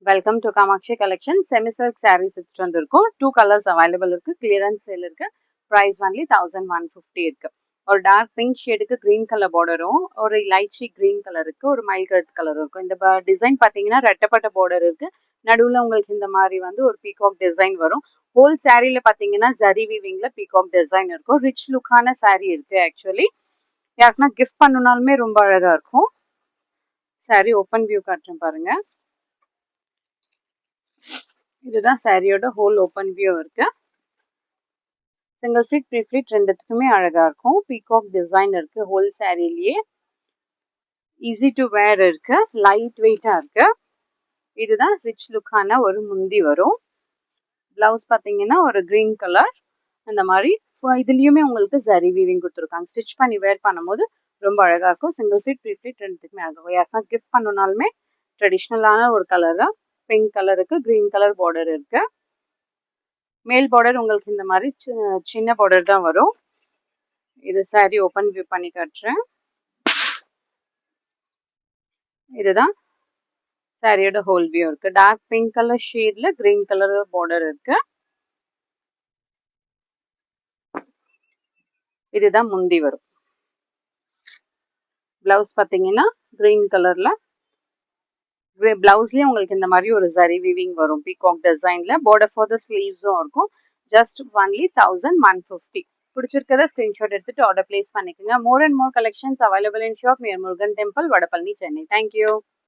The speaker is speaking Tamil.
Welcome to Kamakshi collection semi silk sarees எடுத்துட்டு வந்திருக்கோம். 2 கலர்ஸ் அவைலபிள் இருக்கு. கிளியரன்ஸ் சேல் இருக்கு. பிரைஸ் ஒன்லி 1150 இருக்கு. ஒரு டார்க் பிங்க் ஷேடுக்கு கிரீன் கலர் பார்டரும், ஒரு லைட் கிரீன் கலருக்கு ஒரு மைல் ரெட் கலர் இருக்கும். இந்த டிசைன் பார்த்தீங்கன்னா ரெட்டப்பட்ட பார்டர் இருக்கு. நடுவில் உங்களுக்கு இந்த மாதிரி வந்து ஒரு பீகாக் டிசைன் வரும். ஹோல் சாரீல பார்த்தீங்கன்னா ஜரி வீவிங்ல பீகாக் டிசைன் இருக்கும். ரிச் லுக்கான சாரீ இருக்கு. ஆக்சுவலி யாருக்குன்னா கிஃப்ட் பண்ணனாலுமே ரொம்ப அழகா இருக்கும். சாரீ ஓப்பன் வியூ காட்டுறேன் பாருங்க. இதுதான் சாரியோட ஹோல் ஓப்பன் வியூ இருக்கு. சிங்கிள் ஃபிட் ப்ரீ ஃபிட் ரெண்டுத்துக்குமே அழகா இருக்கும். பீகாக் டிசைன் இருக்கு ஹோல் சாரிலேயே. ஈஸி டு வேர் இருக்கு. லைட் வெயிட்டா இருக்கு. இதுதான் ரிச் லுக்கான ஒரு முந்தி வரும். பிளவுஸ் பார்த்தீங்கன்னா ஒரு கிரீன் கலர் அந்த மாதிரி. இதுலயுமே உங்களுக்கு ஜரி வீவிங் கொடுத்துருக்காங்க. ஸ்டிச் பண்ணி வேர் பண்ணும்போது ரொம்ப அழகா இருக்கும். சிங்கிள் ஃபிட் ப்ரீ ஃபிட் ரெண்டுத்துக்குமே அழகா இருக்கும். யாருன்னா கிஃப்ட் பண்ணனாலுமே ட்ரெடிஷ்னலான ஒரு கலரா பிங்க் கலருக்கு கிரீன் கலர் பார்டர் இருக்கு. மேல் பார்டர் உங்களுக்கு இந்த மாதிரி சின்ன பார்டர் தான் வரும். இது சாரி ஓப்பன் வியூ பண்ணி காட்டுறேன். இதுதான் சாரியோட ஹோல் வியூ இருக்கு. டார்க் பிங்க் கலர் ஷேட்ல கிரீன் கலர் பார்டர் இருக்கு. இதுதான் முந்தி வரும். பிளவுஸ் பார்த்தீங்கன்னா கிரீன் கலர்ல பிளவுஸ்லயே உங்களுக்கு இந்த மாதிரி ஒரு ஜரி வீவிங் வரும். பீகாக் டிசைன்ல பார்டர் ஃபார் த ஸ்லீவ்ஸும் இருக்கும். Just only 1150. பிடிச்சிருக்கத ஸ்கிரீன்ஷாட் எடுத்துட்டு ஆர்டர் பிளேஸ் பண்ணிக்கோங்க. More and more collections available in shop near Murugan temple, Vadapalani, Chennai. Thank you.